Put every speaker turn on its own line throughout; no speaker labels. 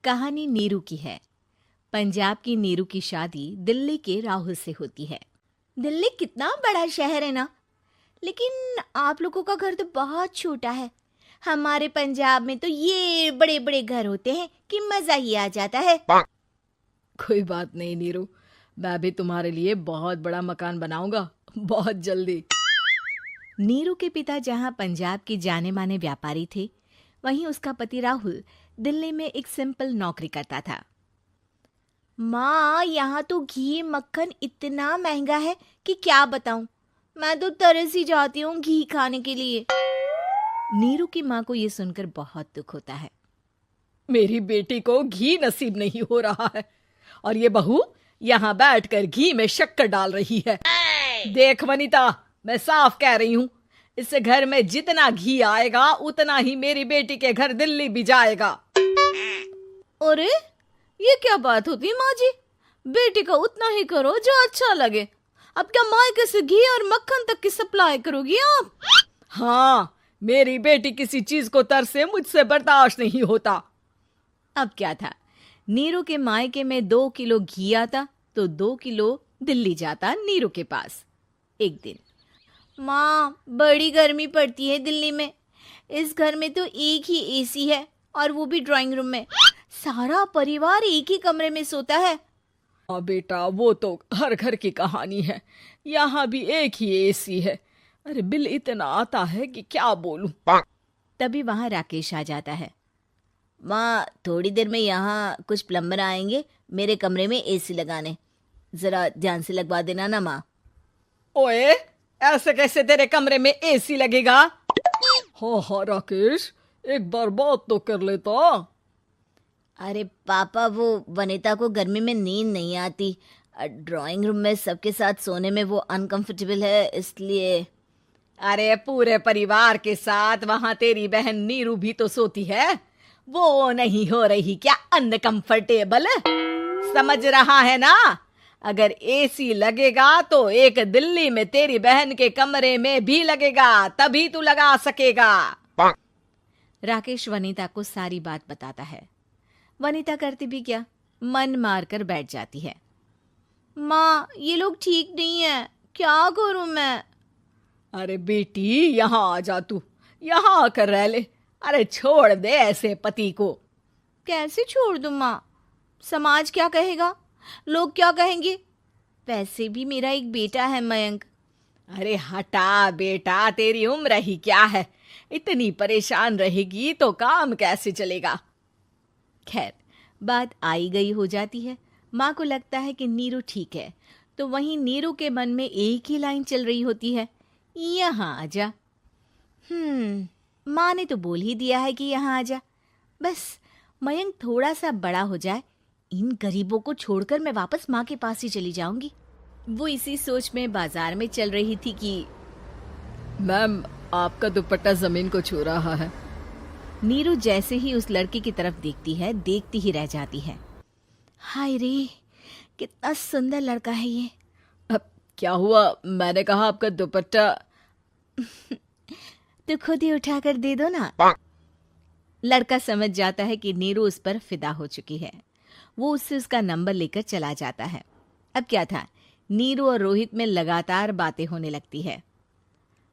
कहानी नीरू की है। पंजाब की नीरू की शादी दिल्ली के राहुल से होती है। दिल्ली कितना बड़ा शहर है ना, लेकिन आप लोगों का घर तो बहुत छोटा है। हमारे पंजाब में तो ये बड़े बड़े घर होते हैं कि मजा ही आ जाता है।
कोई बात नहीं नीरू, मैं भी तुम्हारे लिए बहुत बड़ा मकान बनाऊंगा बहुत जल्दी।
नीरू के पिता जहाँ पंजाब के जाने माने व्यापारी थे, वहीं उसका पति राहुल दिल्ली में एक सिंपल नौकरी करता था। माँ, यहाँ तो घी मक्खन इतना महंगा है कि क्या बताऊं। मैं तो तरस ही जाती हूँ घी खाने के लिए। नीरू की माँ को ये सुनकर बहुत दुख होता है।
मेरी बेटी को घी नसीब नहीं हो रहा है और ये बहू यहाँ बैठकर घी में शक्कर डाल रही है। देख वनिता, मैं साफ कह रही हूँ, इस घर में जितना घी आएगा उतना ही मेरी बेटी के घर दिल्ली भी जाएगा।
अरे ये क्या बात होती है माँ जी? बेटी का उतना ही करो जो अच्छा लगे। अब क्या मायके से घी और मक्खन तक की सप्लाई करोगी आप?
हाँ, मेरी बेटी किसी चीज को तरसे मुझसे बर्दाश्त नहीं होता।
अब क्या था, नीरू के मायके में 2 किलो घी आता तो 2 किलो दिल्ली जाता नीरू के पास। एक दिन, माँ बड़ी गर्मी पड़ती है दिल्ली में। इस घर में तो एक ही एसी है और वो भी ड्राइंग रूम में। सारा परिवार एक ही कमरे में सोता है।
हाँ बेटा, वो तो हर घर की कहानी है। यहाँ भी एक ही एसी है। अरे बिल इतना आता है कि क्या बोलूं।
तभी वहां राकेश आ जाता है। माँ, थोड़ी देर में यहाँ कुछ प्लम्बर आएंगे मेरे कमरे में एसी लगाने। जरा ध्यान से लगवा देना ना माँ।
ओए, ऐसे कैसे तेरे कमरे में एसी लगेगा? हाँ राकेश, एक बार बात तो कर लेता।
अरे पापा, वो वनिता को गर्मी में नींद नहीं आती। ड्राइंग रूम में सबके साथ सोने में वो अनकंफर्टेबल है, इसलिए।
अरे पूरे परिवार के साथ वहां तेरी बहन नीरू भी तो सोती है। वो नहीं हो रही क्या अनकंफर्टेबल? समझ रहा है ना? अगर एसी लगेगा तो एक दिल्ली में तेरी बहन के कमरे में भी लगेगा, तभी तू लगा सकेगा।
राकेश वनिता को सारी बात बताता है। वनिता करती भी क्या, मन मारकर बैठ जाती है। माँ, ये लोग ठीक नहीं है, क्या करूं मैं?
अरे बेटी, यहाँ आ जा, तू यहाँ आकर रह ले। अरे छोड़ दे ऐसे पति को।
कैसे छोड़ दूं माँ? समाज क्या कहेगा, लोग क्या कहेंगे? वैसे भी मेरा एक बेटा है मयंक।
अरे हटा बेटा, तेरी उम्र ही क्या है, इतनी परेशान रहेगी तो काम कैसे चलेगा।
खैर, बात आई गई हो जाती है। माँ को लगता है कि नीरू ठीक है, तो वहीं नीरू के मन में एक ही लाइन चल रही होती है, यहाँ आजा। माँ ने तो बोल ही दिया है कि यहाँ आजा। बस मयंक थोड़ा सा बड़ा हो जाए, इन गरीबों को छोड़कर मैं वापस माँ के पास ही चली जाऊंगी। वो इसी सोच में बाजार में चल रही थी कि
मैम, आपका दुपट्टा जमीन को छू रहा है।
नीरू जैसे ही उस लड़की की तरफ देखती है, देखती ही रह जाती है। हाय रे, कितना सुंदर लड़का है ये।
अब क्या हुआ? मैंने कहा आपका दुपट्टा।
तो खुद ही उठाकर दे दो ना। लड़का समझ जाता है कि नीरू उस पर फिदा हो चुकी है। वो उससे उसका नंबर लेकर चला जाता है। अब क्या था, नीरू और रोहित में लगातार बातें होने लगती है।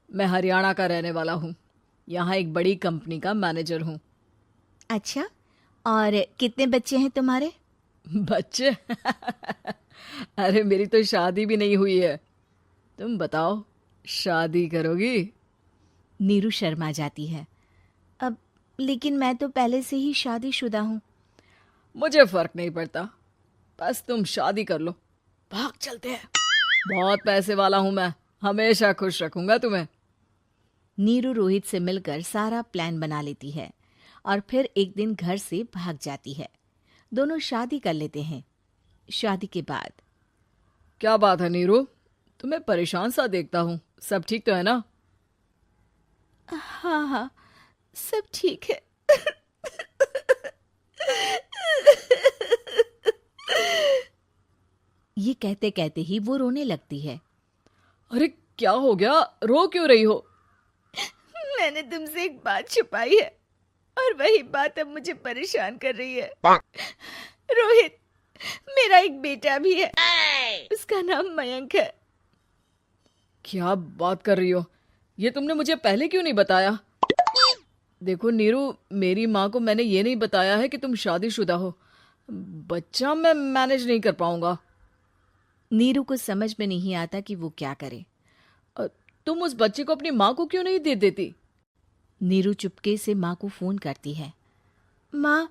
मैं हरियाणा का रहने वाला हूँ, यहाँ एक बड़ी कंपनी का मैनेजर हूँ।
अच्छा, और कितने बच्चे हैं तुम्हारे?
बच्चे? अरे मेरी तो शादी भी नहीं हुई है। तुम बताओ, शादी करोगी?
नीरू शर्मा जाती है। अब लेकिन मैं तो पहले से ही शादीशुदा हूँ।
मुझे फर्क नहीं पड़ता, बस तुम शादी कर लो, भाग चलते हैं। बहुत पैसे वाला हूँ मैं, हमेशा खुश रखूंगा तुम्हें।
नीरू रोहित से मिलकर सारा प्लान बना लेती है और फिर एक दिन घर से भाग जाती है। दोनों शादी कर लेते हैं। शादी के बाद,
क्या बात है नीरू, तुम्हें परेशान सा देखता हूँ, सब ठीक तो है ना?
हाँ हाँ, सब ठीक है। ये कहते कहते ही वो रोने लगती है।
अरे क्या हो गया, रो क्यों रही हो?
मैंने तुमसे एक बात छुपाई है।
और वही बात अब मुझे परेशान कर रही है। रोहित, मेरा एक बेटा भी है, उसका नाम मयंक है। क्या बात कर रही हो? ये तुमने मुझे पहले क्यों नहीं बताया? देखो नीरू, मेरी माँ को मैंने ये नहीं बताया है कि तुम शादीशुदा हो। बच्चा मैं मैनेज नहीं कर पाऊंगा।
नीरू को समझ में नहीं आता कि वो क्या करे।
तुम उस बच्चे को अपनी माँ को क्यों नहीं दे देती?
नीरू चुपके से माँ को फोन करती है। माँ,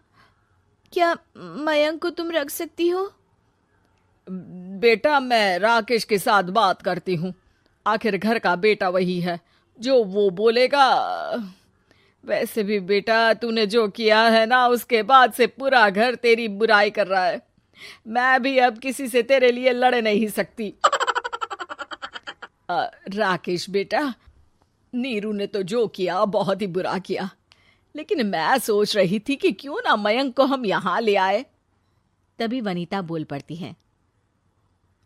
क्या मयंक को तुम रख सकती हो?
बेटा, मैं राकेश के साथ बात करती हूँ। आखिर घर का बेटा वही है, जो वो बोलेगा। वैसे भी बेटा, तूने जो किया है ना, उसके बाद से पूरा घर तेरी बुराई कर रहा है। मैं भी अब किसी से तेरे लिए लड़ नहीं सकती। राकेश बेटा, नीरू ने तो जो किया बहुत ही बुरा किया, लेकिन मैं सोच रही थी कि क्यों ना मयंक को हम यहाँ ले आए।
तभी वनीता बोल पड़ती है।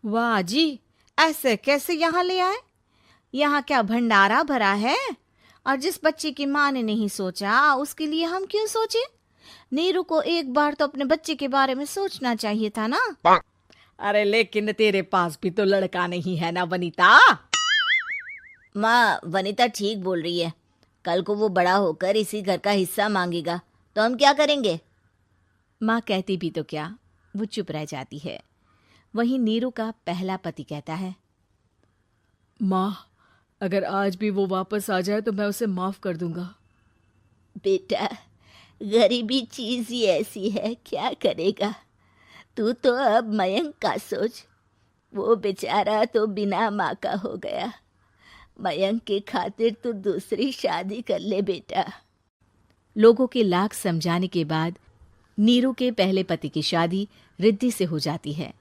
वाह जी,
ऐसे कैसे यहाँ ले आए? यहाँ क्या भंडारा भरा है? और जिस बच्चे की माँ ने नहीं सोचा, उसके लिए हम क्यों सोचे? नीरू को एक बार तो अपने बच्चे के बारे में सोचना चाहिए था ना।
अरे लेकिन तेरे पास भी तो लड़का नहीं है ना वनीता।
माँ, वनीता ठीक बोल रही है। कल को वो बड़ा होकर इसी घर का हिस्सा मांगेगा तो हम क्या करेंगे? माँ कहती भी तो क्या, वो चुप रह जाती है। वहीं नीरू का पहला पति कहता है।
माँ, अगर आज भी वो वापस आ जाए तो मैं उसे माफ कर दूंगा।
बेटा, गरीबी चीज ही ऐसी है, क्या करेगा। तू तो अब मयंक का सोच। वो बेचारा तो बिना माँ का हो गया। मयंक के खातिर तू दूसरी शादी कर ले बेटा। लोगों के लाख समझाने के बाद नीरू के पहले पति की शादी रिद्धि से हो जाती है,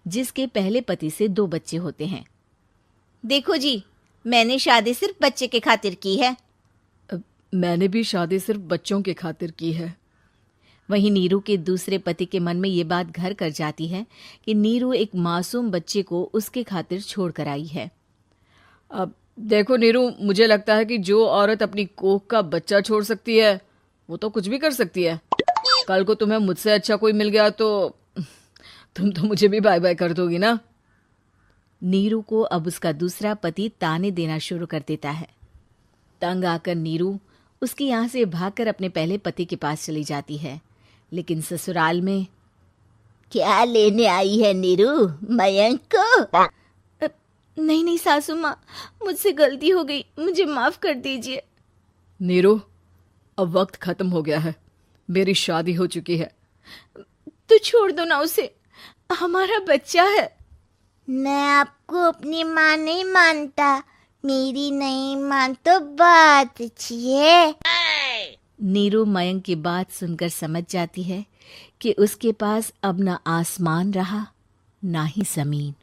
जिसके पहले पति से 2 बच्चे होते हैं। देखो जी, मैंने शादी सिर्फ बच्चे के खातिर की है।
मैंने भी शादी सिर्फ बच्चों के खातिर की है।
वहीं नीरू के दूसरे पति के मन में ये बात घर कर जाती है कि नीरू एक मासूम बच्चे को उसके खातिर छोड़ कर आई है।
अब देखो नीरू, मुझे लगता है कि जो औरत अपनी कोख का बच्चा छोड़ सकती है, वो तो कुछ भी कर सकती है। कल को तुम्हें मुझसे अच्छा कोई मिल गया तो तुम तो मुझे भी बाय बाय कर दोगी ना।
नीरू को अब उसका दूसरा पति ताने देना शुरू कर देता है। तंग आकर नीरू उसके यहाँ से भागकर अपने पहले पति के पास चली जाती है, लेकिन ससुराल में क्या लेने आई है नीरू, मयंक को? नहीं नहीं सासू माँ, मुझसे गलती हो गई, मुझे माफ कर दीजिए।
नीरू, अब वक्त खत्म हो गया है, मेरी शादी हो चुकी है।
तो छोड़ दो ना उसे, हमारा बच्चा है। मैं आपको अपनी माँ नहीं मानता, मेरी नहीं मान तो बात अच्छी है। नीरू मयंक की बात सुनकर समझ जाती है कि उसके पास अब न आसमान रहा ना ही जमीन।